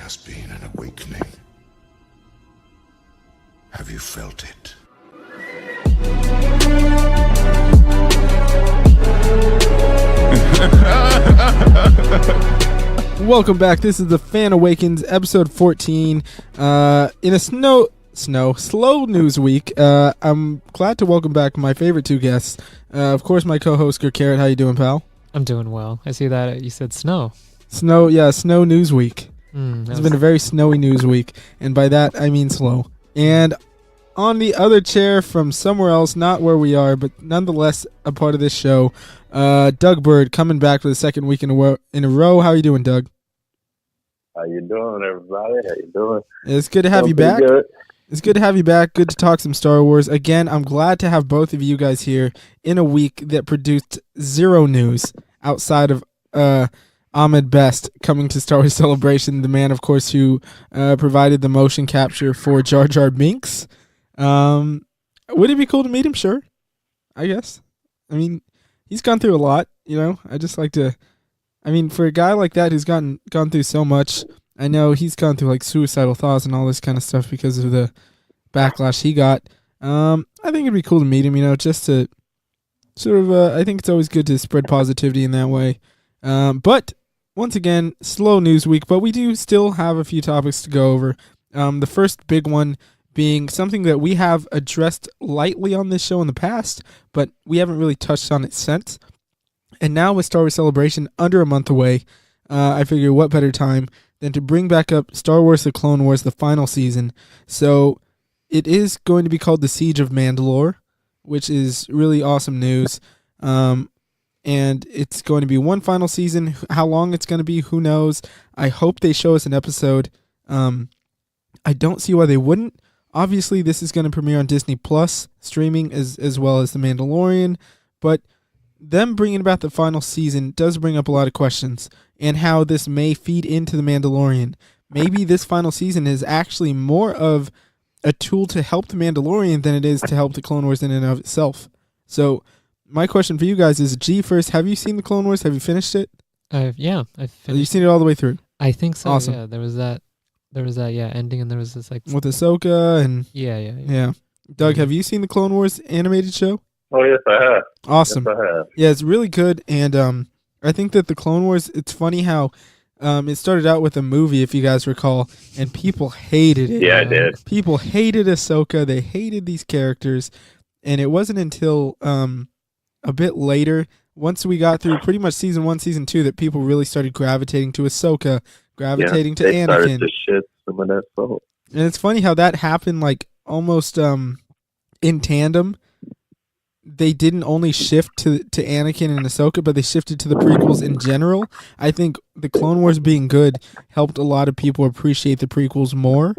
has been an awakening. Have you felt it? Welcome back. This is the Fan Awakens, episode 14. In a slow news week, I'm glad to welcome back my favorite two guests. Of course, my co-host, Carrot. How you doing, pal? I'm doing well. I see that you said snow. Snow news week. It's been a very snowy news week, and by that, I mean slow. And on the other chair from somewhere else, not where we are, but nonetheless a part of this show, Doug Byrd, coming back for the second week in a row. How you doing, Doug? How you doing, everybody? How you doing? It's good to have you back. Good. It's good to have you back. Good to talk some Star Wars. Again, I'm glad to have both of you guys here in a week that produced zero news outside of Ahmed Best coming to Star Wars Celebration, the man, of course, who provided the motion capture for Jar Jar Binks. Would it be cool to meet him? Sure, I guess. I mean, he's gone through a lot, you know. I just like to... I mean, for a guy like that who's gone through so much, I know he's gone through like suicidal thoughts and all this kind of stuff because of the backlash he got. I think it'd be cool to meet him, you know, just to sort of, I think it's always good to spread positivity in that way. But once again, slow news week, but we do still have a few topics to go over. The first big one being something that we have addressed lightly on this show in the past, but we haven't really touched on it since. And now with Star Wars Celebration under a month away, I figure what better time than to bring back up Star Wars The Clone Wars, the final season. So it is going to be called The Siege of Mandalore, which is really awesome news. And it's going to be one final season. How long it's going to be, who knows? I hope they show us an episode. I don't see why they wouldn't. Obviously, this is going to premiere on Disney Plus streaming as well as The Mandalorian, but them bringing about the final season does bring up a lot of questions and how this may feed into The Mandalorian. Maybe this final season is actually more of a tool to help The Mandalorian than it is to help the Clone Wars in and of itself. So my question for you guys is, first, have you seen the Clone Wars? Have you finished it? I've finished. Have you seen it all the way through? I think so. Awesome. Yeah, there was that ending, and there was this like with Ahsoka and yeah. Doug, have you seen the Clone Wars animated show? Oh, yes, I have. Awesome. Yes, I have. Yeah, it's really good, and I think that the Clone Wars, it's funny how it started out with a movie, if you guys recall, and people hated it. Yeah, I did. People hated Ahsoka. They hated these characters, and it wasn't until a bit later, once we got through pretty much season 1, season 2, that people really started gravitating to Ahsoka, gravitating to they Anakin. Started to shed some of that soul. And it's funny how that happened, like almost in tandem. They didn't only shift to Anakin and Ahsoka, but they shifted to the prequels in general. I think the Clone Wars being good helped a lot of people appreciate the prequels more.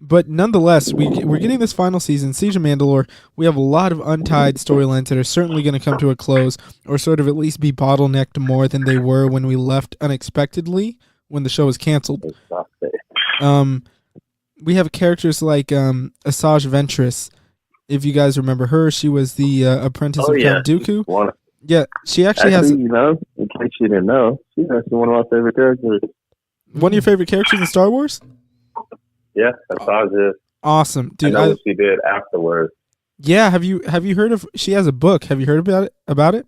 But nonetheless, we're getting this final season, Siege of Mandalore. We have a lot of untied storylines that are certainly going to come to a close, or sort of at least be bottlenecked more than they were when we left unexpectedly when the show was canceled. We have characters like Asajj Ventress. If you guys remember her, she was the apprentice of Count Dooku. Yeah, she actually has... You know, in case you didn't know, she's actually one of my favorite characters. One of your favorite characters in Star Wars? Yeah, Asajj is. Awesome. Dude, I know what she did afterwards. Yeah, have you heard of... She has a book. Have you heard about it?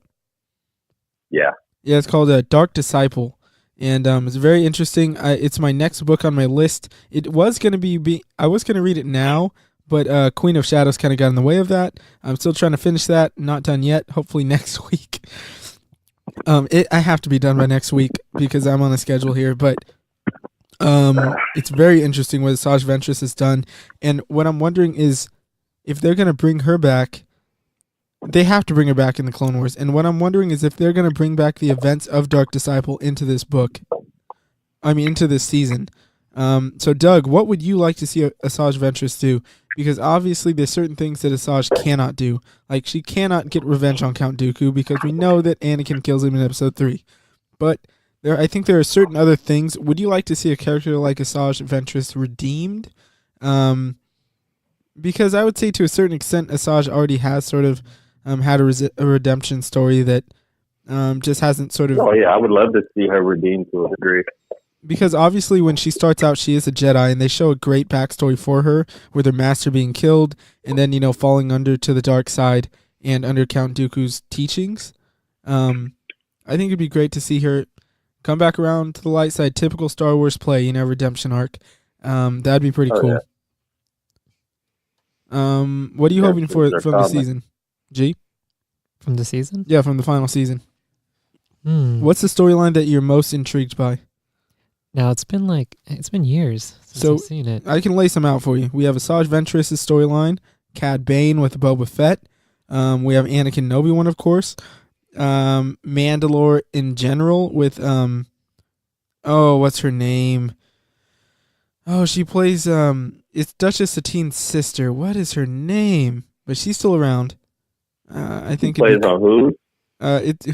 Yeah. Yeah, it's called Dark Disciple. And it's very interesting. It's my next book on my list. It was going to be... I was going to read it now, but Queen of Shadows kind of got in the way of that. I'm still trying to finish that. Not done yet. Hopefully next week. I have to be done by next week because I'm on a schedule here. But it's very interesting what Asajj Ventress has done. And what I'm wondering is if they're going to bring her back, they have to bring her back in the Clone Wars. And what I'm wondering is if they're going to bring back the events of Dark Disciple into this book. Into this season. So, Doug, what would you like to see Asajj Ventress do? Because obviously there's certain things that Asajj cannot do. Like, she cannot get revenge on Count Dooku because we know that Anakin kills him in Episode 3. But I think there are certain other things. Would you like to see a character like Asajj Ventress redeemed? Because I would say to a certain extent Asajj already has sort of had a redemption story that just hasn't sort of... Oh, yeah, I would love to see her redeemed to a degree. because obviously when she starts out, she is a Jedi, and they show a great backstory for her, with her master being killed, and then falling under to the dark side and under Count Dooku's teachings. I think it'd be great to see her come back around to the light side. Typical Star Wars play, redemption arc. That'd be pretty cool. Yeah. What are you hoping for from the season? G? From the season? Yeah, from the final season. What's the storyline that you're most intrigued by? Now, it's been years since I've seen it. I can lay some out for you. We have Asajj Ventress' storyline, Cad Bane with Boba Fett. We have Anakin and Obi-Wan, of course. Mandalore in general with what's her name? Oh, she plays it's Duchess Satine's sister. What is her name? But she's still around. I think plays on who?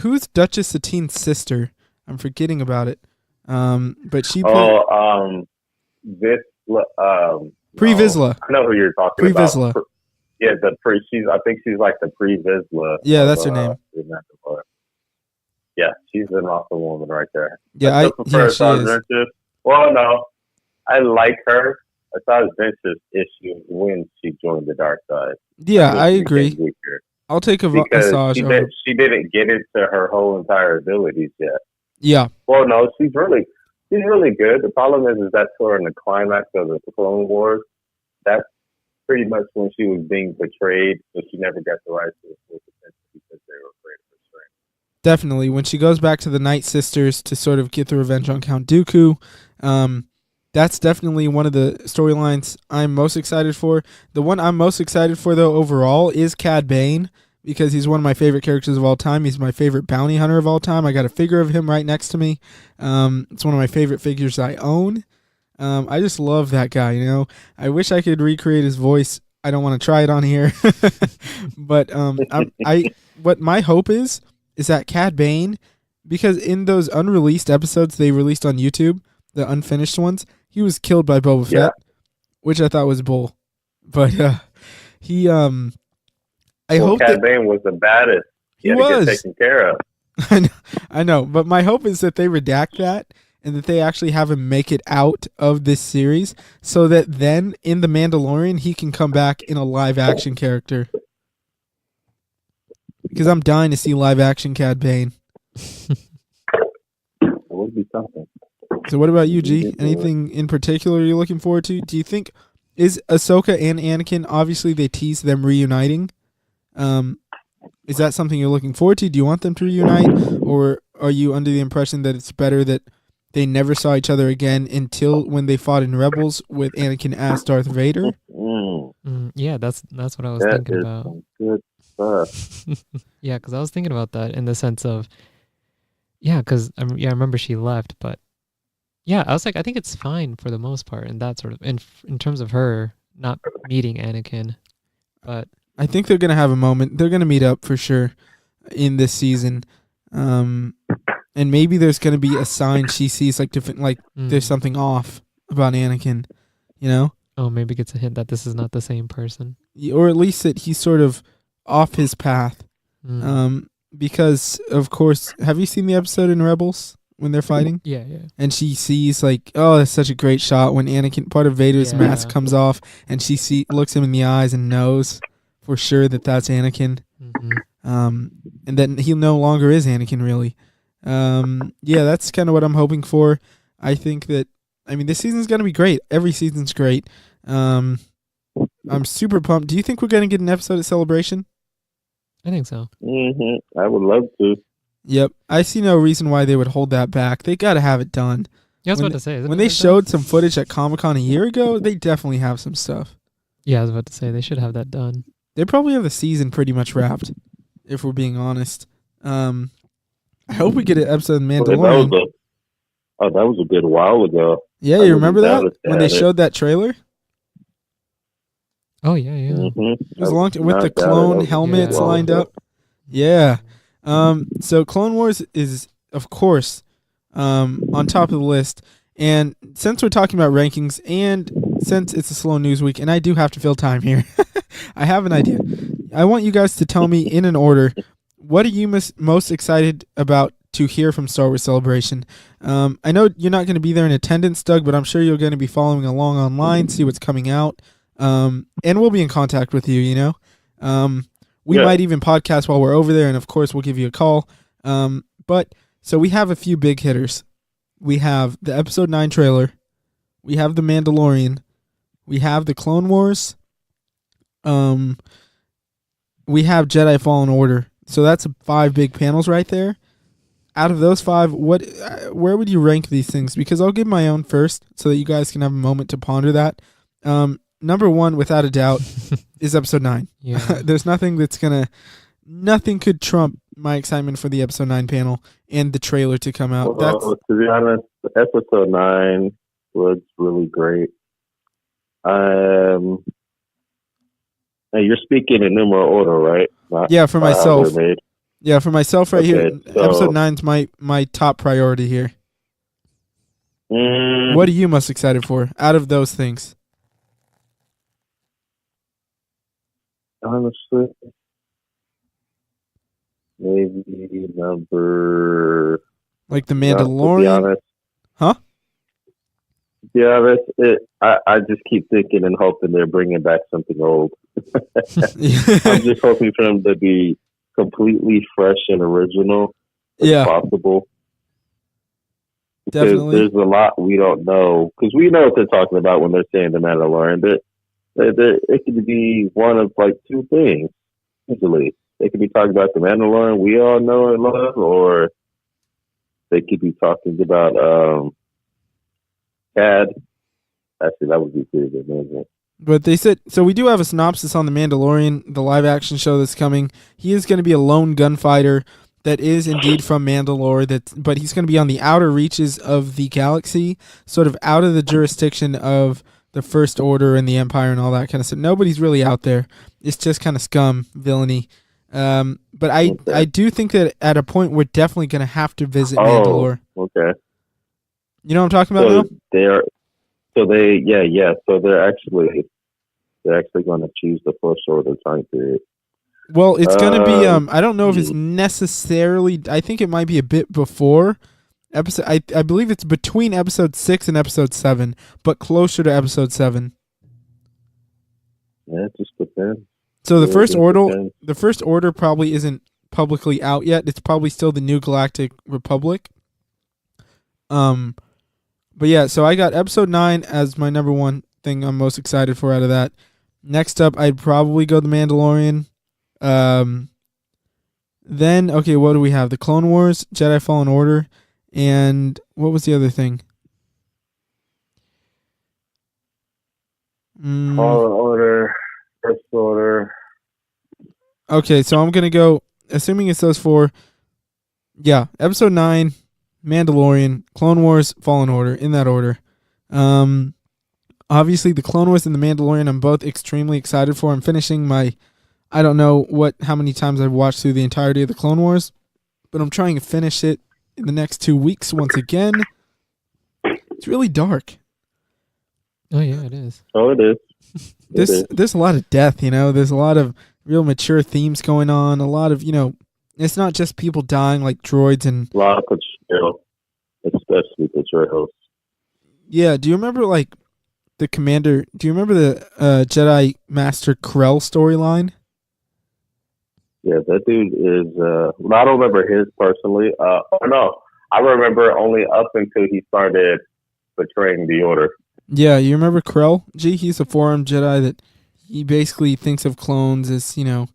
Who's Duchess Satine's sister? I'm forgetting about it. But she plays Pre Vizsla. I know who you're talking Pre about. Vizsla. Yeah, I think she's like the Pre Vizsla. Yeah, that's her name. Yeah, she's an awesome woman right there. Yeah, I prefer Asajj Ventress. Well, no, I like her. Asajj Ventress' issue when she joined the dark side. Yeah, I agree. I'll take Asajj over. She didn't get into her whole entire abilities yet. Yeah. Well, no, she's really good. The problem is that toward the climax of the Clone Wars, that's pretty much when she was being betrayed, so she never got the rise to the full potential because they were afraid of her strength. Definitely. When she goes back to the Night Sisters to sort of get the revenge on Count Dooku, that's definitely one of the storylines I'm most excited for. The one I'm most excited for, though, overall is Cad Bane, because he's one of my favorite characters of all time. He's my favorite bounty hunter of all time. I got a figure of him right next to me. It's one of my favorite figures I own. I just love that guy, I wish I could recreate his voice. I don't want to try it on here. But what my hope is that Cad Bane, because in those unreleased episodes they released on YouTube, the unfinished ones, he was killed by Boba Fett, which I thought was bull. But he I hope Cad Bane was the baddest. He was get taken care of. I know, but my hope is that they redact that and that they actually have him make it out of this series, so that then in The Mandalorian he can come back in a live action character. Because I'm dying to see live action Cad Bane. It would be something. So what about you, G? Anything in particular you're looking forward to? Do you think is Ahsoka and Anakin, obviously they tease them reuniting? Is that something you're looking forward to? Do you want them to reunite, or are you under the impression that it's better that they never saw each other again until when they fought in Rebels with Anakin as Darth Vader? Yeah, that's what I was thinking about. Some good stuff. Yeah, because I was thinking about that in the sense of, because I remember she left, but yeah, I was like, I think it's fine for the most part, and that sort of in terms of her not meeting Anakin, but I think they're gonna have a moment. They're gonna meet up for sure in this season, and maybe there's gonna be a sign she sees, like different, like there's something off about Anakin, Oh, maybe gets a hint that this is not the same person, or at least that he's sort of off his path. Because of course, have you seen the episode in Rebels when they're fighting? Yeah. And she sees like, oh, that's such a great shot when Anakin, part of Vader's mask comes off, and she looks him in the eyes and knows for sure that that's Anakin. And then he no longer is Anakin, really. That's kind of what I'm hoping for. I think that, this season's going to be great. Every season's great. I'm super pumped. Do you think we're going to get an episode at Celebration? I think so. I would love to. Yep. I see no reason why they would hold that back. They got to have it done. Yeah, I was about to say. When they showed some footage at Comic-Con a year ago, they definitely have some stuff. Yeah, I was about to say, they should have that done. They probably have the season pretty much wrapped, if we're being honest. I hope we get an episode of Mandalorian. That was a good while ago. Yeah, you remember that? When they showed that trailer? Oh, yeah. It was a long time with the clone helmets lined up. Yeah. So Clone Wars is, of course, on top of the list. And since we're talking about rankings, and since it's a slow news week, and I do have to fill time here, I have an idea. I want you guys to tell me in an order, what are you most excited about to hear from Star Wars Celebration. I know you're not going to be there in attendance, Doug, but I'm sure you're going to be following along online, see what's coming out, and we'll be in contact with you, you know. We might even podcast while we're over there, and of course we'll give you a call. But so we have a few big hitters. We have the Episode 9 trailer. We have The Mandalorian. We have the Clone Wars. We have Jedi Fallen Order. So that's 5 big panels right there. Out of those 5, where would you rank these things? Because I'll give my own first so that you guys can have a moment to ponder that. Number 1, without a doubt, is Episode 9. Yeah. There's nothing nothing could trump my excitement for the Episode 9 panel and the trailer to come out. Well, to be honest, Episode 9 was really great. And you're speaking in numeral order, right? Yeah, for myself. Yeah, for myself right here. So, Episode 9's my top priority here. What are you most excited for out of those things? Honestly, maybe number... Like The Mandalorian? To be honest. Huh? To be honest, I just keep thinking and hoping they're bringing back something old. I'm just hoping for them to be completely fresh and original as possible. Because Definitely. there's a lot we don't know. Because we know what they're talking about when they're saying The Mandalorian. It could be one of like 2 things, usually. They could be talking about The Mandalorian we all know and love, or they could be talking about Cad. Actually, that would be pretty amazing. But they said, so we do have a synopsis on The Mandalorian, the live action show that's coming. He is going to be a lone gunfighter that is indeed from Mandalore, but he's going to be on the outer reaches of the galaxy, sort of out of the jurisdiction of the First Order and the Empire and all that kind of stuff. Nobody's really out there. It's just kind of scum, villainy. But I do think that at a point we're definitely going to have to visit Mandalore. Okay. You know what I'm talking about now? So they're actually going to choose the First Order time period. Well, it's going to be, I don't know if it's necessarily, I think it might be a bit before episode, I believe it's between episode 6 and episode 7, but closer to episode 7. Yeah, it just depends. So the First Order probably isn't publicly out yet. It's probably still the New Galactic Republic. But yeah, so I got episode 9 as my number 1 thing I'm most excited for out of that. Next up, I'd probably go The Mandalorian. Then, okay, what do we have? The Clone Wars, Jedi Fallen Order, and what was the other thing? Fallen Order, First Order. Okay, so I'm going to go, assuming it's those 4, yeah, episode 9, Mandalorian, Clone Wars, Fallen Order, in that order. Obviously, the Clone Wars and the Mandalorian I'm both extremely excited for. I'm finishing my, I don't know how many times I've watched through the entirety of the Clone Wars, but I'm trying to finish it in the next 2 weeks once again. It's really dark. Oh, yeah, it is. Oh, it is. There's a lot of death, you know. There's a lot of real mature themes going on. A lot of, you know, it's not just people dying like droids and... A lot of betrayal, especially betrayals. Yeah, do you remember, like, the commander... Do you remember the Jedi Master Krell storyline? Yeah, that dude is... I don't remember his personally. No, I remember only up until he started betraying the Order. Yeah, you remember Krell? He's a 4-armed Jedi that he basically thinks of clones as, you know,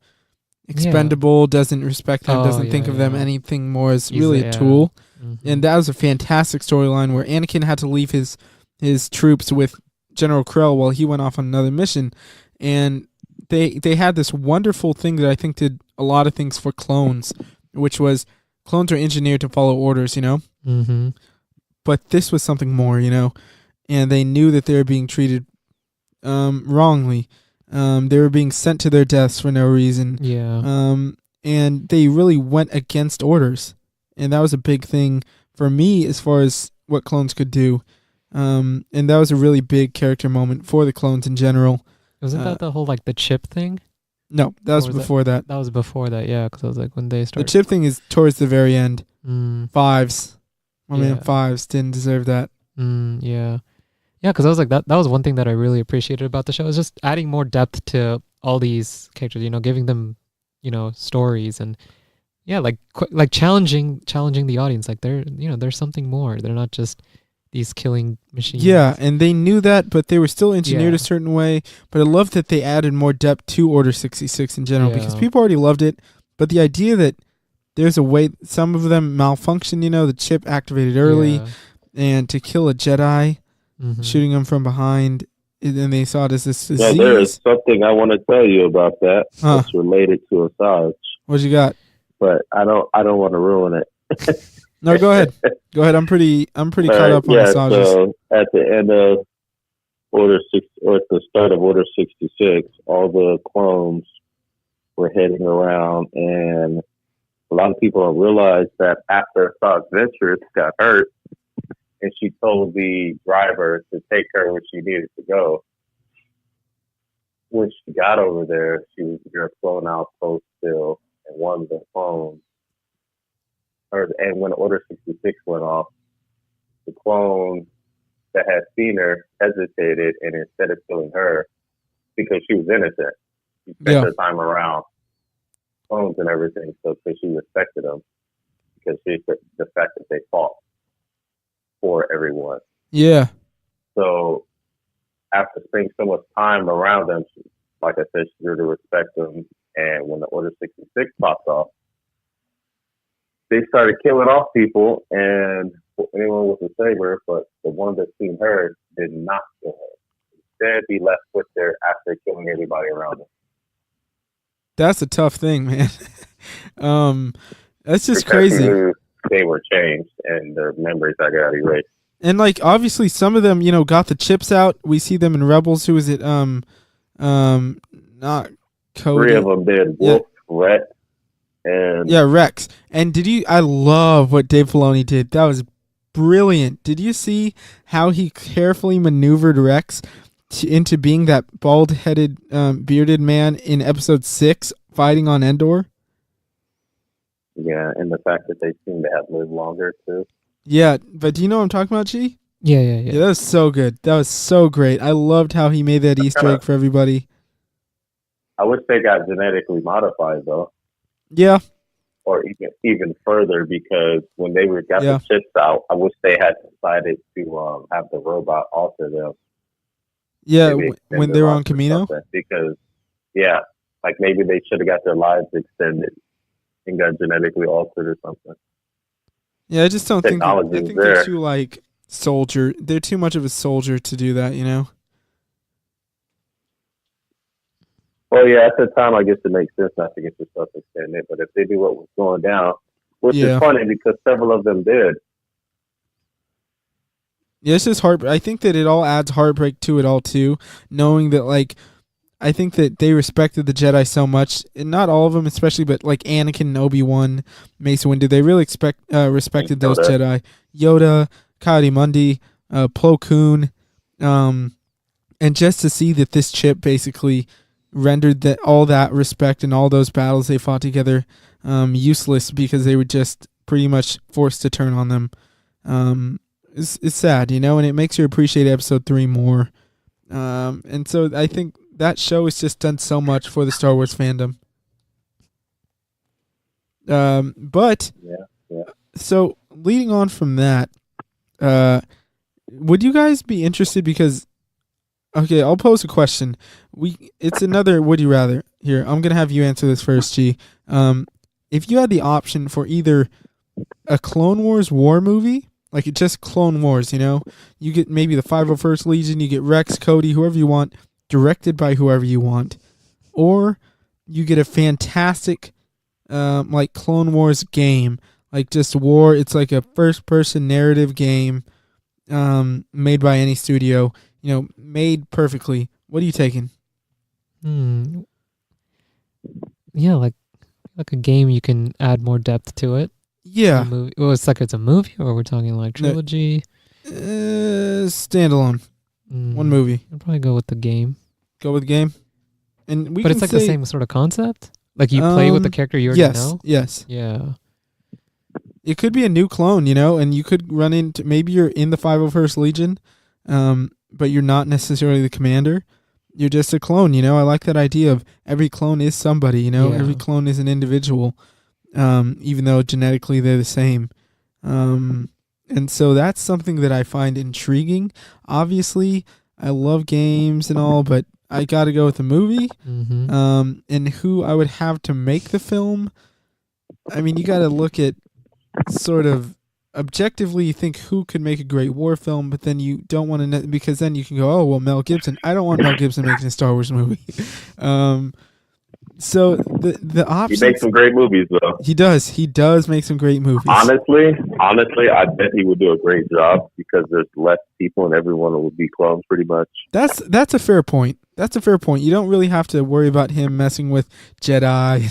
expendable, doesn't respect them, doesn't think of them anything more as really a tool. Mm-hmm. And that was a fantastic storyline where Anakin had to leave his troops with General Krell while he went off on another mission. And they had this wonderful thing that I think did a lot of things for clones, which was clones are engineered to follow orders, you know? Mm-hmm. But this was something more, you know? And they knew that they were being treated wrongly. They were being sent to their deaths for no reason. Yeah. And they really went against orders. And that was a big thing for me as far as what clones could do. And that was a really big character moment for the clones in general. Wasn't that the whole, like, the chip thing? No, that was before that. That was before that, yeah, because I was like, when they started... The chip thing is towards the very end. Fives. My man Yeah. Fives didn't deserve that. Yeah. Yeah, because I was like, that was one thing that I really appreciated about the show, is just adding more depth to all these characters, giving them, stories, and yeah, like challenging the audience. Like there's something more. They're not just these killing machines. Yeah, and they knew that, but they were still engineered Yeah. a certain way. But I love that they added more depth to Order 66 in general, because Yeah. people already loved it. But the idea that there's a way, some of them malfunction, the chip activated early, Yeah. and to kill a Jedi, Mhm. shooting them from behind, and then they saw it as this Yeah, disease. there is something I want to tell you about that. Huh. That's related to Asajj, What you got? but I don't want to ruin it. No, go ahead. Go ahead. I'm pretty caught up on yeah, Asajj. so at the end of Order 6, or at the start of Order 66, all the clones were heading around, and a lot of people don't realize that after Asajj Ventress got hurt, and she told the driver to take her where she needed to go. When she got over there, she was your clone outpost still, and one of the clones. And when Order 66 went off, the clone that had seen her hesitated, and instead of killing her, because she was innocent, she spent her time around clones and everything, so because she respected them, because she the fact that they fought for everyone. Yeah. So after spending so much time around them, like I said, she grew to respect them. And when the Order 66 popped off, they started killing off people, and anyone with a saber, but the one that seen her did not kill her. Instead, he left with her after killing everybody around him. That's a tough thing, man. That's just Because crazy. he knew they were changed, and their memories got erased. And like obviously some of them, got the chips out. We see them in Rebels. Who is it? Not Cody. 3 of them did. Wolf, Rhett, and yeah, Rex. And I love what Dave Filoni did. That was brilliant. Did you see how he carefully maneuvered Rex into being that bald-headed, bearded man in Episode 6 fighting on Endor? yeah, and the fact that they seem to have lived longer too. Yeah, but do you know what I'm talking about, G? Yeah. Yeah, that was so good. That was so great. I loved how he made that Easter egg for everybody. I wish they got genetically modified though, Yeah. or even further, because when they got Yeah. the chips out, I wish they had decided to have the robot alter them. Yeah, Maybe extend when their they were on lives or Camino. something, because like maybe they should have got their lives extended and got genetically altered or something. Yeah, I just don't think. I Technology is think they're there. too like soldier. They're too much of a soldier to do that. Well, yeah, at the time, I guess it makes sense not to get yourself extended, but if they do what was going down, which Yeah. is funny because several of them did. Yeah, it's just heart. I think that it all adds heartbreak to it all too, knowing that like, I think that they respected the Jedi so much, and not all of them, especially, but like Anakin, and Obi-Wan, Mace Windu, they really respected those Yoda. Jedi. Yoda, Coyote-Mundi, Plo Koon, and just to see that this chip basically rendered that all that respect and all those battles they fought together useless because they were just pretty much forced to turn on them. It's sad, and it makes you appreciate Episode 3 more. And so I think that show has just done so much for the Star Wars fandom. But Yeah. so leading on from that, would you guys be interested? Because okay, I'll pose a question. It's another would you rather. Here, I'm gonna have you answer this first, G. If you had the option for either a Clone Wars war movie, like just Clone Wars, you get maybe the 501st Legion, you get Rex, Cody, whoever you want, directed by whoever you want, or you get a fantastic like Clone Wars game, like just war. It's like a first-person narrative game made by any studio, made perfectly. What are you taking? Yeah, like a game you can add more depth to it. Yeah. A movie. Well, it's a movie, or we're talking like trilogy. Standalone. One movie. I'd probably go with the game. Go with game. And But it's like the same sort of concept. Like you play with the character you already know. Yes. Yeah. it could be a new clone, and you could run into, maybe you're in the 501st Legion, but you're not necessarily the commander. You're just a clone, I like that idea of every clone is somebody, every clone is an individual, even though genetically they're the same. And so that's something that I find intriguing. Obviously, I love games and all, but I got to go with the movie. Mm-hmm. And who I would have to make the film. I mean, you got to look at sort of objectively, you think who could make a great war film, but then you don't want to, because then you can go, oh, well, Mel Gibson. I don't want Mel Gibson making a Star Wars movie. So the options. He makes some great movies, though. He does. He does make some great movies. Honestly, I bet he would do a great job because there's less people and everyone would be clones pretty much. That's a fair point. That's a fair point. You don't really have to worry about him messing with Jedi.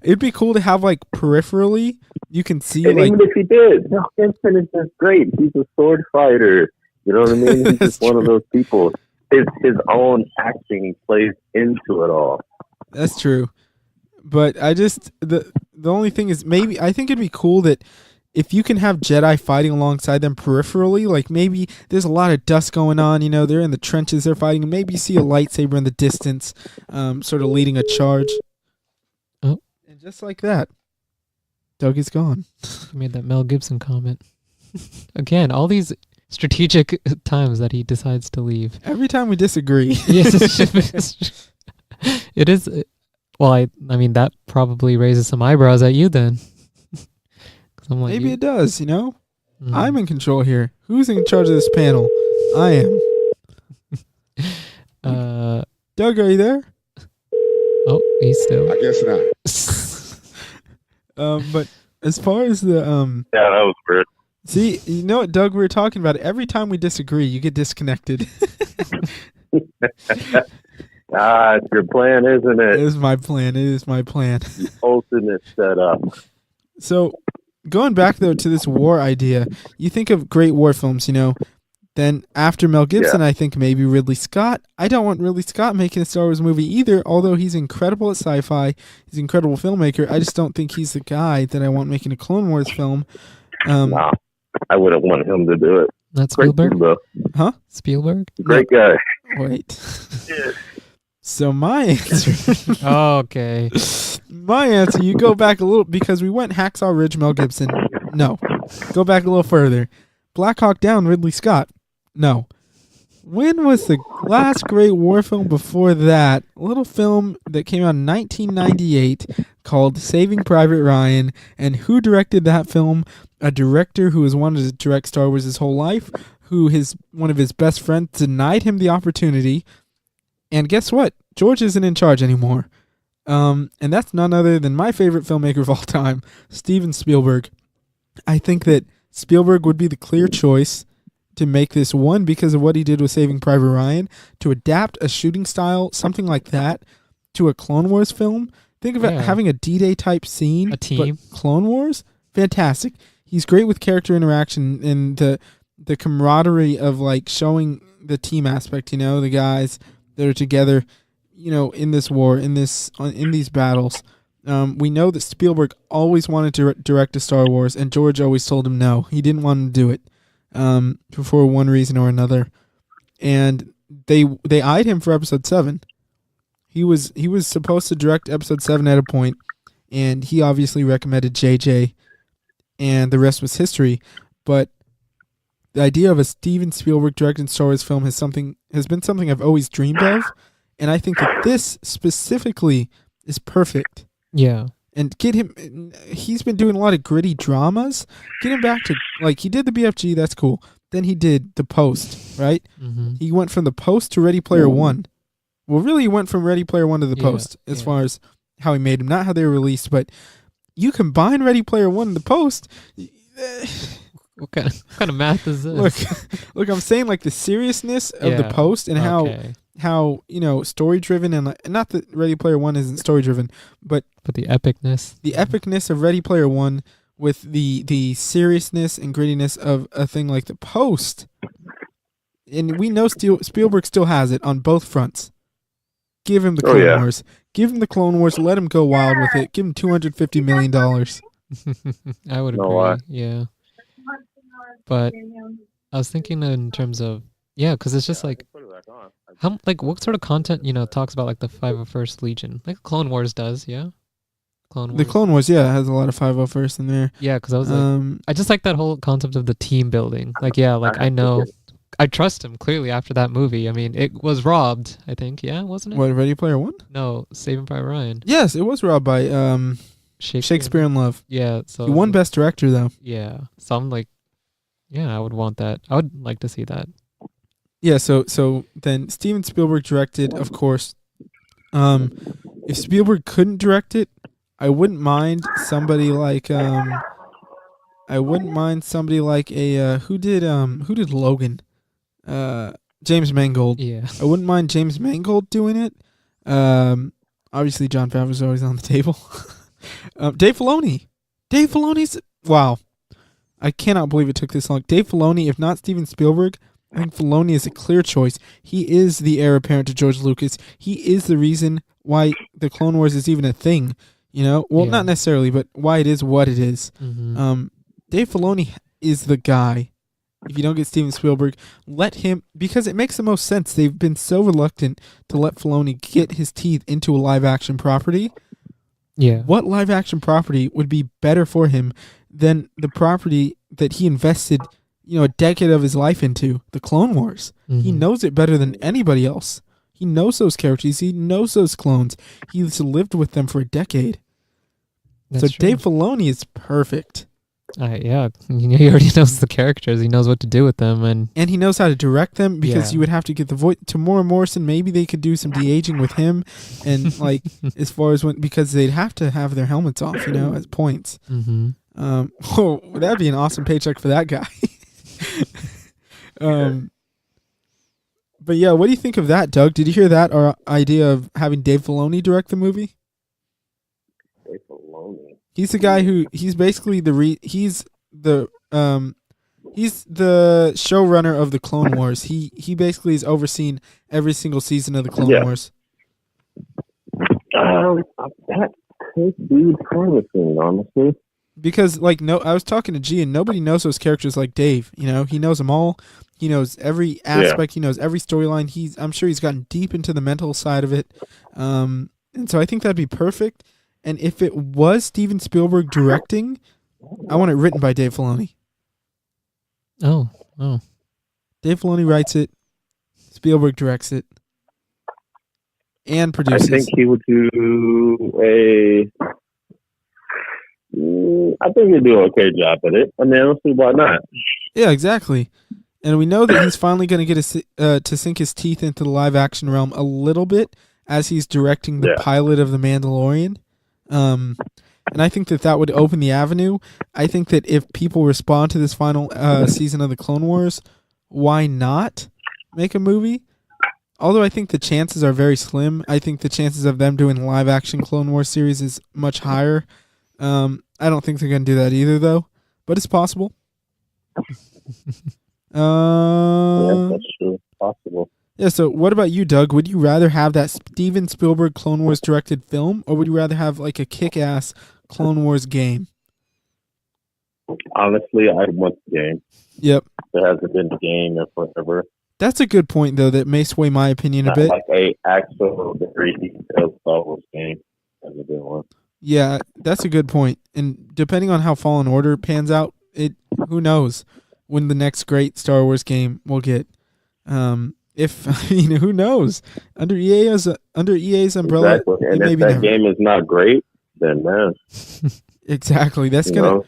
It'd be cool to have, like, peripherally, you can see, and like, even if he did, Mel Gibson is just great. He's a sword fighter. You know what I mean? He's just one of those people. His own acting plays into it all. That's true. But I just, the only thing is, maybe I think it'd be cool that if you can have Jedi fighting alongside them peripherally, like maybe there's a lot of dust going on, they're in the trenches, they're fighting, and maybe you see a lightsaber in the distance, sort of leading a charge. Oh. And just like that, Doug is gone. You made that Mel Gibson comment. Again, all these strategic times that he decides to leave. Every time we disagree. Yes, it is. Well, I mean, that probably raises some eyebrows at you then. I'm like, maybe it does, I'm in control here. Who's in charge of this panel? I am. Doug, are you there? Oh, he's still. I guess not. But as far as the Yeah, that was weird. see, you know what, Doug, we were talking about it. Every time we disagree, you get disconnected. It's your plan, isn't It it? is my plan. It is my plan. Hosting it set up. So, going back, though, to this war idea, you think of great war films, then after Mel Gibson, I think maybe Ridley Scott. I don't want Ridley Scott making a Star Wars movie either, although he's incredible at sci-fi. He's an incredible filmmaker. I just don't think he's the guy that I want making a Clone Wars film. Nah, I wouldn't want him to do it. That's Great Spielberg? dude, though. Huh? Spielberg? Great guy. Wait. So my answer... Okay. My answer, you go back a little, because we went Hacksaw Ridge, Mel Gibson. No. Go back a little further. Black Hawk Down, Ridley Scott. No. When was the last great war film before that? A little film that came out in 1998 called Saving Private Ryan. And who directed that film? A director who has wanted to direct Star Wars his whole life, who one of his best friends denied him the opportunity. And guess what? George isn't in charge anymore. And that's none other than my favorite filmmaker of all time, Steven Spielberg. I think that Spielberg would be the clear choice to make this, one, because of what he did with Saving Private Ryan, to adapt a shooting style, something like that, to a Clone Wars film. Think of it having a D-Day type scene, a team. But Clone Wars, fantastic. He's great with character interaction and the camaraderie of, like, showing the team aspect, the guys that are together, in this war, in these battles. We know that Spielberg always wanted to direct a Star Wars, and George always told him no. He didn't want to do it for one reason or another. And they eyed him for Episode 7. He was supposed to direct Episode 7 at a point, and he obviously recommended JJ, and the rest was history. But the idea of a Steven Spielberg directed Star Wars film has been something I've always dreamed of, and I think that this specifically is perfect. Yeah. And get him, he's been doing a lot of gritty dramas. Get him back to, like, he did the BFG, that's cool. Then he did The Post, right? Mm-hmm. He went from The Post to Ready Player One. Well, really, he went from Ready Player One to The Post, as far as how he made them, not how they were released. But you combine Ready Player One and The Post. What kind of math is this? Look, I'm saying, like, the seriousness of The Post and how story driven, and not that Ready Player One isn't story driven, but the epicness of Ready Player One with the seriousness and grittiness of a thing like The Post. And we know Spielberg still has it on both fronts. Give him the Clone Wars. Give him the Clone Wars. Let him go wild with it. Give him $250 million. I would No agree. lie. Yeah, but I was thinking in terms of because it's just I like can put it back on. how like what sort of content talks about like the 501st Legion, like Clone Wars does. Yeah, Clone The Wars. Clone Wars, yeah, has a lot of 501st in there. Yeah, because I was like, I just like that whole concept of the team building. Like, yeah, like I know, I trust him clearly after that movie. I mean, it was robbed. I think, yeah, wasn't it? What, Ready Player One? No, Saving Private Ryan. Yes, it was robbed by Shakespeare in Love. Yeah, so He won Best Director though. Yeah, so I'm like, yeah, I would want that. I would like to see that. Yeah, so then Steven Spielberg directed, of course. If Spielberg couldn't direct it, I wouldn't mind somebody like a who did Logan? James Mangold. Yeah. I wouldn't mind James Mangold doing it. Obviously Jon Favreau's always on the table. Dave Filoni. Dave Filoni's wow. I cannot believe it took this long. Dave Filoni, if not Steven Spielberg, I think Filoni is a clear choice. He is the heir apparent to George Lucas. He is the reason why the Clone Wars is even a thing. You know, well, Yeah. not necessarily, but why it is what it is. Mm-hmm. Dave Filoni is the guy. If you don't get Steven Spielberg, let him, because it makes the most sense. They've been so reluctant to let Filoni get his teeth into a live action property. Yeah. What live action property would be better for him than the property that he invested, a decade of his life into, the Clone Wars? He Mhm. knows it better than anybody else. He knows those characters. He knows those clones. He's lived with them for a decade. That's so true. Dave Filoni is perfect. Yeah, he already knows the characters. He knows what to do with them, and And he knows how to direct them, because Yeah. you would have to get the voice. Tamora Morrison, maybe they could do some de-aging with him. And like, as far as because they'd have to have their helmets off, at points. mm-hmm. Oh, that'd be an awesome paycheck for that guy. But yeah, what do you think of that, Doug? Did you hear that, our idea of having Dave Filoni direct the movie? Dave Filoni. He's the guy he's basically he's the showrunner of the Clone Wars. He basically has overseen every single season of the Clone Yeah. Wars. That could be promising, honestly. Because I was talking to G, and nobody knows those characters like Dave. He knows them all. He knows every aspect. He knows every storyline. I'm sure he's gotten deep into the mental side of it. And so I think that'd be perfect. And if it was Steven Spielberg directing, I want it written by Dave Filoni. Oh. Dave Filoni writes it. Spielberg directs it. And I produces. think he would do I think he'd do an okay job at it. I mean, I don't see why not. Yeah, exactly. And we know that he's finally going to get to sink his teeth into the live action realm a little bit as he's directing the pilot of The Mandalorian. And I think that would open the avenue. I think that if people respond to this final season of the Clone Wars, why not make a movie? Although I think the chances are very slim. I think the chances of them doing a live action Clone Wars series is much higher. I don't think they're going to do that either, though. But it's possible. That's true. Possible. Yeah, so what about you, Doug? Would you rather have that Steven Spielberg Clone Wars directed film, or would you rather have like a kick-ass Clone Wars game? Honestly, I want the game. Yep. There hasn't been a game in forever. That's a good point, though, that may sway my opinion a bit. Like a actual very detailed Star Wars game. Hasn't been one. Yeah, that's a good point. And depending on how Fallen Order pans out, who knows when the next great Star Wars game we'll get. Who knows? Under EA's umbrella, Exactly. And if that game is not great, then man. Exactly. That's gonna.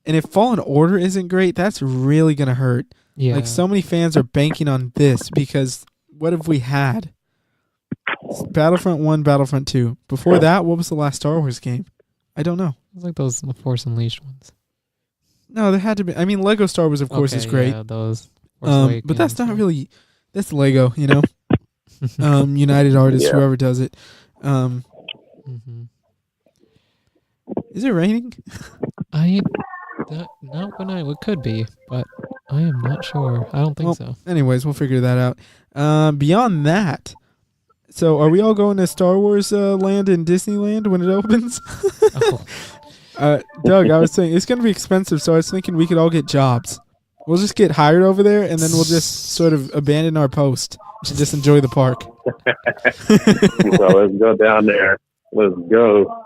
And if Fallen Order isn't great, that's really gonna hurt. Yeah. Like, so many fans are banking on this because what have we had? Battlefront 1, Battlefront 2. Before that, what was the last Star Wars game? I don't know. It's like those Force Unleashed ones. No, there had to be. I mean, Lego Star Wars, of course, is great. Yeah, those. But that's not really. That's Lego, United Artists, whoever does it. Is it raining? Not when it could be, but I am not sure. I don't think so. Anyways, we'll figure that out. Beyond that, so are we all going to Star Wars land in Disneyland when it opens? Doug, I was saying it's gonna be expensive, so I was thinking we could all get jobs. We'll just get hired over there, and then we'll just sort of abandon our post and just enjoy the park. So let's go down there. Let's go.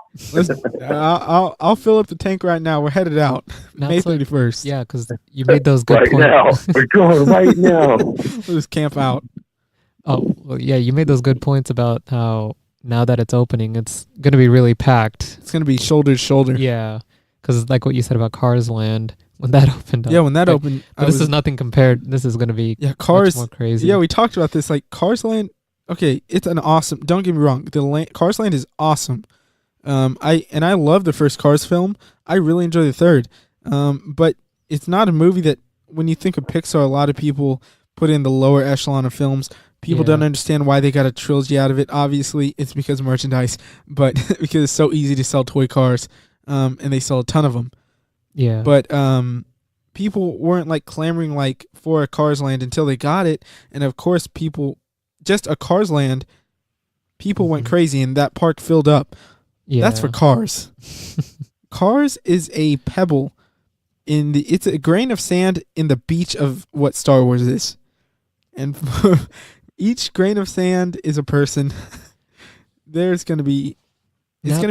I'll fill up the tank right now. We're headed out. Now May it's like- 31st. Yeah, because you made those good Right points. now. We're going right now. We'll just camp out. Oh, well, yeah, you made those good points about how now that it's opening, it's going to be really packed. It's gonna be shoulder to shoulder. Yeah, because like what you said about Cars Land, when that opened up. Yeah, when that like, opened, But this is nothing compared. This is going to be Cars. much more crazy. Yeah, we talked about this. Like Cars Land. Okay, it's an awesome. Don't get me wrong. Cars Land is awesome. I love the first Cars film. I really enjoy the third. But it's not a movie that when you think of Pixar, a lot of people put in the lower echelon of films. People Yeah. don't understand why they got a trilogy out of it. Obviously, it's because of merchandise, but because it's so easy to sell toy cars, and they sell a ton of them. Yeah. But people weren't like clamoring like for a Cars Land until they got it, and of course, people just a Cars Land. People went Mhm. crazy, and that park filled up. yeah. That's for Cars. Cars is a pebble it's a grain of sand in the beach of what Star Wars is. And each grain of sand is a person. It's going to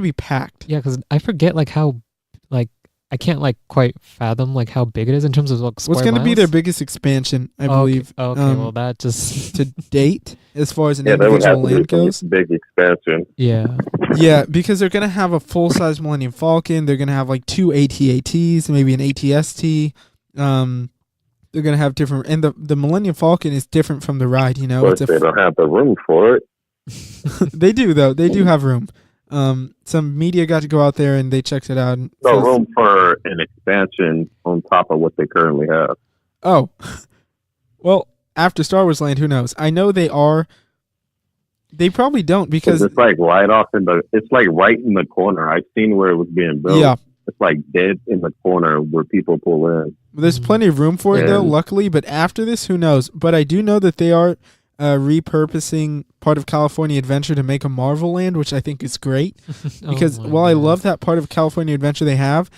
be packed. Yeah, because I forget like how like I can't like quite fathom like how big it is in terms of like square What's going to be miles. their biggest expansion, I believe, Okay, well that just to date as far as an Yeah, that would have individual to land be goes. some big expansion. yeah. Yeah, because they're going to have a full-size Millennium Falcon. They're going to have like 2 AT-ATs, maybe an AT-ST. They're going to have different... And the Millennium Falcon is different from the ride, you know? But they don't have the room for it. They do, though. They do have room. Some media got to go out there and they checked it out. And No says- room for an expansion on top of what they currently have. Oh. Well, after Star Wars Land, who knows? I know they are... They probably don't because... It's like right off it's like right in the corner. I've seen where it was being built. Yeah. It's like dead in the corner where people pull in. There's plenty of room for it, though, Yeah. luckily. But after this, who knows? But I do know that they are repurposing part of California Adventure to make a Marvel Land, which I think is great. Because Oh my while I God. love that part of California Adventure they have,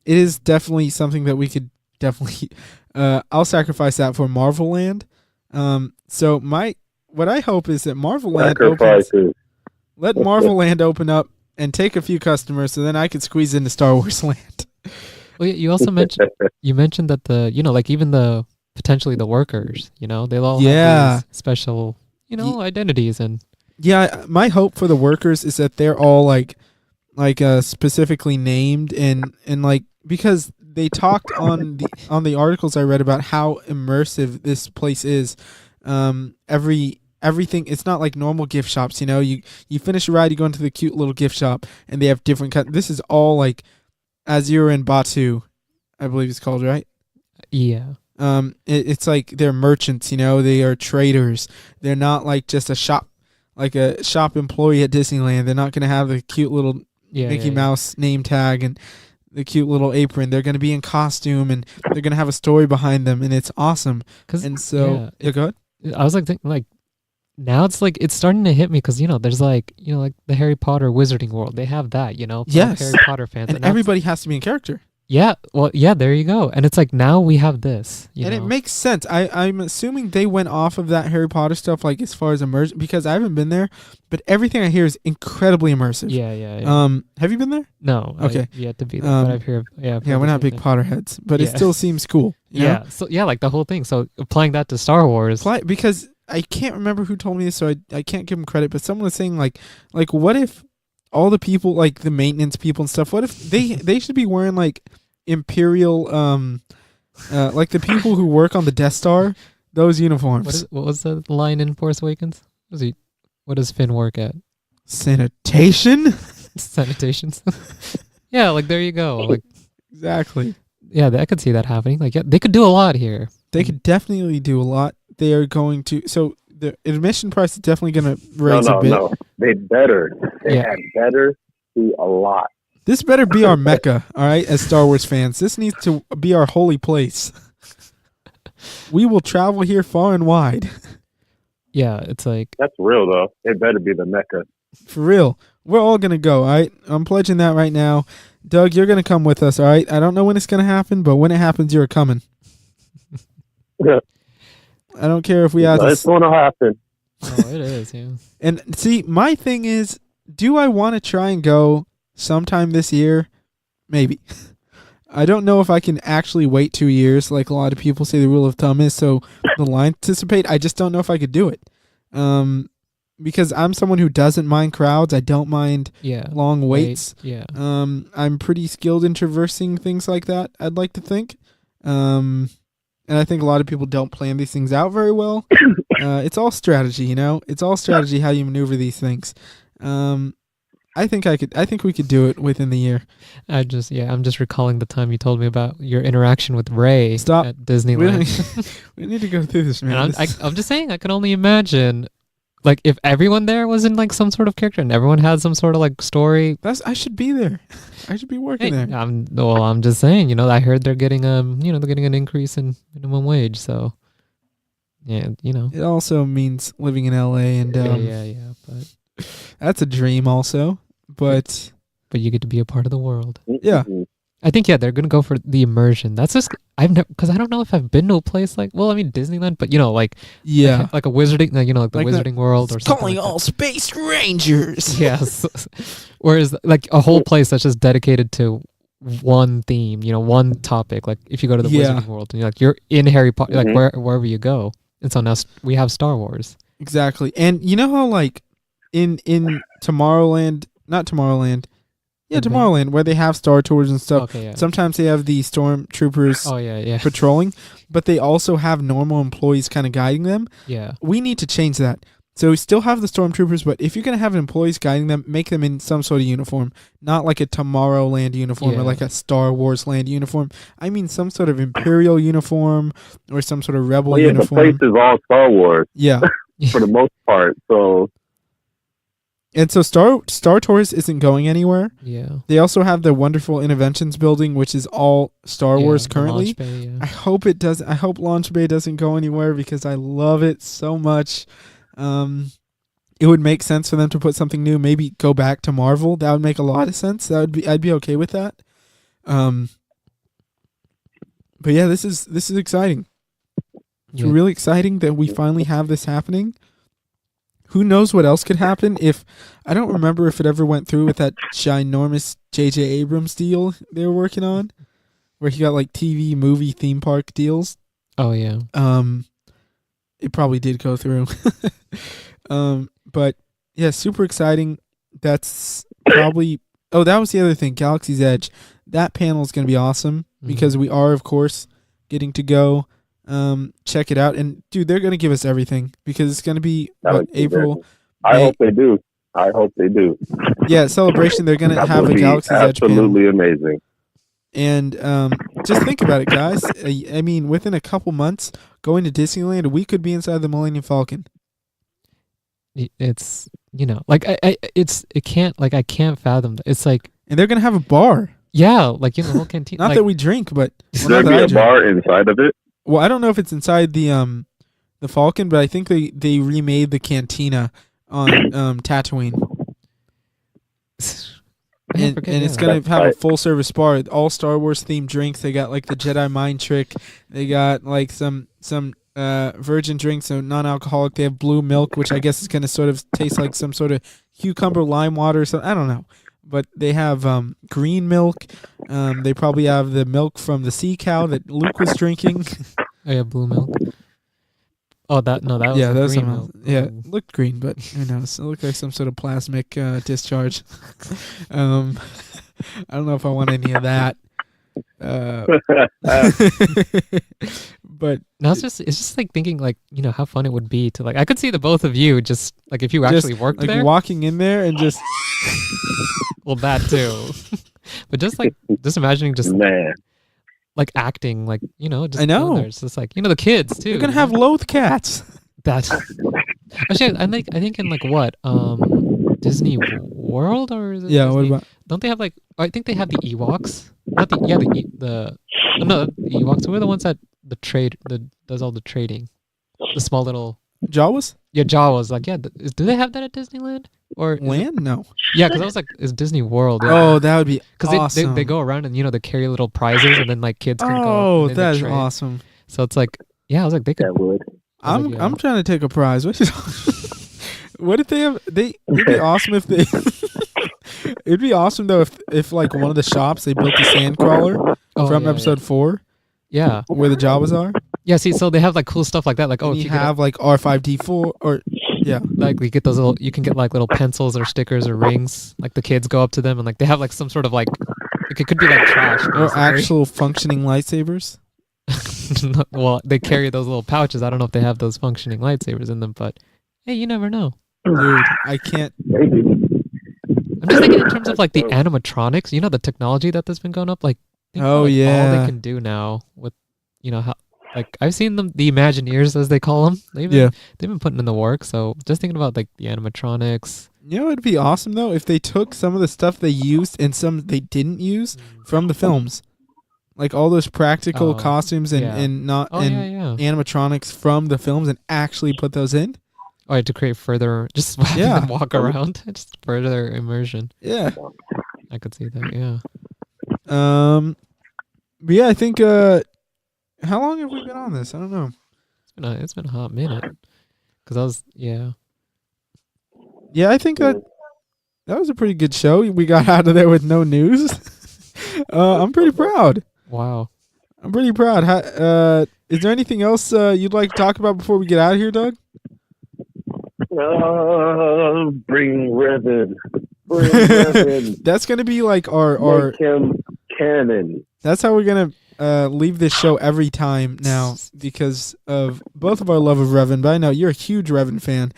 it is definitely something that we could definitely... I'll sacrifice that for Marvel Land. So what I hope is that Marvel Land opens... Sacrifices. Let Marvel Land open up and take a few customers so then I could squeeze into Star Wars Land. Well, you also mentioned that the like even the potentially the workers, they'll all Yeah. have these special identities and Yeah, my hope for the workers is that they're all like specifically named and like because they talked on the articles I read about how immersive this place is. Everything, it's not like normal gift shops, you finish a ride, you go into the cute little gift shop and they have different this is all like Azure and Batu, I believe it's called, right? yeah. It's like they're merchants, they are traders. They're not like just a shop employee at Disneyland. They're not going to have the cute little Mickey Mouse name tag and the cute little apron. They're going to be in costume and they're going to have a story behind them, and it's awesome. And so, go ahead. I was like thinking, like now it's like it's starting to hit me because there's like like the Harry Potter Wizarding World. They have that, for Yes. Harry Potter fans, And now it's- everybody has to be in character. Yeah, well, yeah, there you go. And it's like now we have this, And it makes sense. I'm assuming they went off of that Harry Potter stuff, like as far as immersion, because I haven't been there, but everything I hear is incredibly immersive. Yeah. Have you been there? No. Okay. I've yet to be there, but I've heard. Yeah, I've Yeah, heard we're the not same big thing. Potterheads, but it Yeah. still seems cool. you know? Yeah. So yeah, like the whole thing. So applying that to Star Wars. Because I can't remember who told me this, so I can't give them credit, but someone was saying like what if all the people, like the maintenance people and stuff, what if they should be wearing like Imperial like the people who work on the Death Star, those uniforms. What was the line in Force Awakens? What does Finn work at? Sanitation? Sanitations. Yeah, like there you go. Like Exactly. yeah, I could see that happening. Like yeah, they could do a lot here. They could definitely do a lot. They are going to, so the admission price is definitely going to raise a bit. No. They better. They Yeah. had better do a lot. This better be our Mecca, all right, as Star Wars fans. This needs to be our holy place. We will travel here far and wide. Yeah, it's like That's real though. It better be the Mecca. For real. We're all going to go, all right? I'm pledging that right now. Doug, you're gonna come with us, all right? I don't know when it's gonna happen, but when it happens, you're coming. Yeah. I don't care if we have It's going to happen. Oh, it is. Yeah. And see, my thing is, do I want to try and go sometime this year? Maybe. I don't know if I can actually wait 2 years, like a lot of people say the rule of thumb is, so the line anticipate. I just don't know if I could do it. Because I'm someone who doesn't mind crowds. I don't mind Yeah. long waits. Yeah. I'm pretty skilled in traversing things like that, I'd like to think. And I think a lot of people don't plan these things out very well. It's all strategy, It's all strategy how you maneuver these things. I think we could do it within the year. I'm just recalling the time you told me about your interaction with Ray Stop. at Disneyland. We need to go through this, man. And I'm just saying, I can only imagine, like, if everyone there was in like some sort of character and everyone had some sort of like story. I should be there. I should be working there. I'm just saying, I heard they're getting they're getting an increase in minimum wage, so yeah, It also means living in LA, and yeah, but that's a dream also. But you get to be a part of the world. Yeah. I think they're gonna go for the immersion. That's just because I don't know if I've been to a place like, well, I mean Disneyland, but like yeah, like a wizarding, like the Like Wizarding World or something. calling like all space rangers. Yes. Whereas like a whole place that's just dedicated to one theme, one topic. Like if you go to the Yeah. Wizarding World and you're in Harry Potter, like wherever you go. And so now we have Star Wars. Exactly. And you know how like in Tomorrowland, not Tomorrowland. Yeah, Okay. Tomorrowland, where they have Star Tours and stuff. Okay, yeah. Sometimes they have the stormtroopers Oh yeah. patrolling, but they also have normal employees kind of guiding them. Yeah. We need to change that. So we still have the stormtroopers, but if you're going to have employees guiding them, make them in some sort of uniform, not like a Tomorrowland uniform Yeah. or like a Star Wars Land uniform. I mean some sort of Imperial uniform or some sort of Rebel Well, yeah, the uniform. place is all Star Wars Yeah. for the most part. So And so Star Tours isn't going anywhere. Yeah. They also have the wonderful Interventions building, which is all Star Wars the currently. launch bay, yeah. I hope it does. I hope Launch Bay doesn't go anywhere because I love it so much. It would make sense for them to put something new. Maybe go back to Marvel. That would make a lot of sense. I'd be okay with that. But yeah, this is exciting. It's Yeah. really exciting that we finally have this happening. Who knows what else could happen if I don't remember if it ever went through with that ginormous J.J. Abrams deal they were working on, where he got like TV, movie, theme park deals. Oh yeah. It probably did go through. But yeah, super exciting. That's probably that was the other thing, Galaxy's Edge. That panel is going to be awesome because we are, of course, getting to go check it out. And dude, they're going to give us everything because it's going to be April. I hope they do. Yeah, Celebration. They're going to That have would a be Galaxy's Edge panel. absolutely amazing. And just think about it, guys. I mean, within a couple months, going to Disneyland, we could be inside the Millennium Falcon. It's like I can't fathom that. It's like, And they're going to have a bar. yeah, like the whole canteen. Not like, that we drink, but Is well, there not going that to be I a drink. bar inside of it? Well, I don't know if it's inside the Falcon, but I think they remade the cantina on Tatooine. And it's going to have a full service bar, all Star Wars themed drinks. They got like the Jedi Mind Trick. They got like some virgin drinks, so non-alcoholic. They have blue milk, which I guess is going to sort of taste like some sort of cucumber lime water or something. I don't know. But they have green milk. They probably have the milk from the sea cow that Luke was drinking. Oh yeah, blue milk. Oh, that was Yeah, the that was green some. milk. Yeah, Ooh. it looked green, but who knows? It looked like some sort of plasmic discharge. I don't know if I want any of that. But Now it's just like thinking like how fun it would be to like I could see the both of you just like if you actually worked like there. walking in there and just Well, that too. But just imagining just Man. like acting like just I know. going there. It's just like the kids too. you're gonna have loath cats. that. Actually, I think in like what Disney World or is it Yeah, Disney? what about? Don't they have like I think they have the Ewoks. Not the the Ewoks. Who are the ones that does all the trading? The small little Jawas? Yeah, Jawas. Like, yeah, do they have that at Disneyland? Or Land? No. Yeah, because I was like, it's Disney World. Oh, that would be Because awesome. they go around and they carry little prizes and then like kids can go. Oh, and then that they is trade. awesome. So it's like, yeah, I was like, they could. That would. I was like, yeah. I'm trying to take a prize. What if they have? It'd be awesome if they. It'd be awesome though if like one of the shops they built a sand crawler from episode 4. Yeah. Where the Jawas are. Yeah. See, so they have like cool stuff like that. Like, And if you you have like R5D4 or yeah. like you get those little, you can get like little pencils or stickers or rings. Like the kids go up to them and like they have like some sort of like, it could be like trash Or basically. actual functioning lightsabers. Well, they carry those little pouches. I don't know if they have those functioning lightsabers in them, but hey, you never know. Dude, I can't. Maybe. I'm just thinking in terms of like the animatronics, the technology that's been going up. Like, think about, all yeah. they can do now with, how, like I've seen them, the Imagineers as they call them. They've been putting in the work. So just thinking about like the animatronics. It'd be awesome though if they took some of the stuff they used and some they didn't use from the films, like all those practical costumes and animatronics from the films and actually put those in. Oh, to create further, just having them walk around, just further immersion. Yeah, I could see that. Yeah. But yeah, I think. How long have we been on this? I don't know. It's been a hot minute. Cause I was Yeah, I think that was a pretty good show. We got out of there with no news. I'm pretty proud. Wow. I'm pretty proud. Is there anything else you'd like to talk about before we get out of here, Doug? Bring Revan. Bring Revan. That's gonna be like our Make him canon. That's how we're gonna leave this show every time now because of both of our love of Revan. But I know you're a huge Revan fan,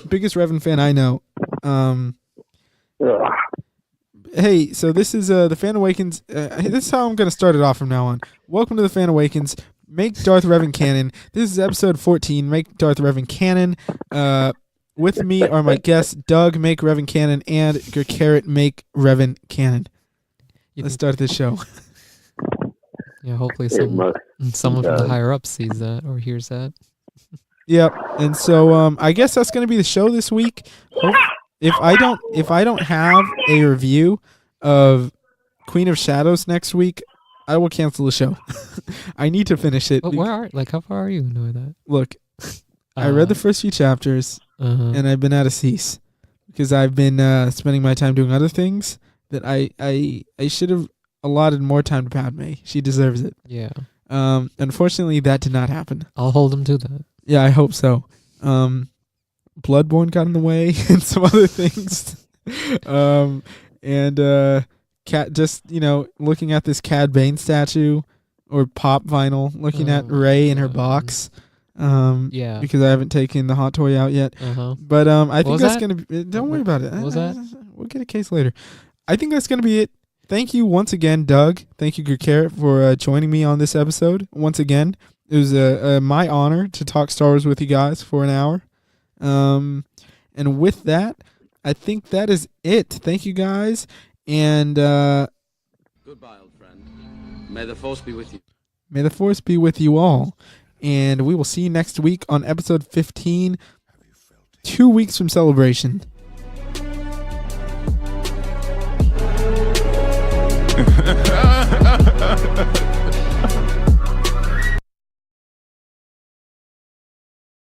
biggest Revan fan I know. Hey, so this is the Fan Awakens. This is how I'm gonna start it off from now on. Welcome to the Fan Awakens. Make Darth Revan canon. This is episode 14. Make Darth Revan canon. With me are my guests, Doug, make Revan canon, and Carrot, make Revan canon. Let's start this show. Yeah, hopefully someone from the higher up sees that or hears that. Yep. And so I guess that's going to be the show this week. If I don't have a review of Queen of Shadows next week, I will cancel the show. I need to finish it. But how far are you into that? Look, I read the first few chapters and I've been at a cease because I've been spending my time doing other things that I should have allotted more time to Padme. She deserves it. Yeah. Unfortunately, that did not happen. I'll hold him to that. Yeah, I hope so. Bloodborne got in the way and some other things. Cat just looking at this Cad Bane statue or pop vinyl, looking at Rey in her box. Because I haven't taken the hot toy out yet. But I think that's gonna be. Don't worry about it. What was that? We'll get a case later. I think that's gonna be it. Thank you once again, Doug. Thank you, Carrot, for joining me on this episode. Once again, it was my honor to talk Star Wars with you guys for an hour. And with that, I think that is it. Thank you, guys. And goodbye, old friend. May the Force be with you. May the Force be with you all. And we will see you next week on episode 15, 2 weeks from Celebration.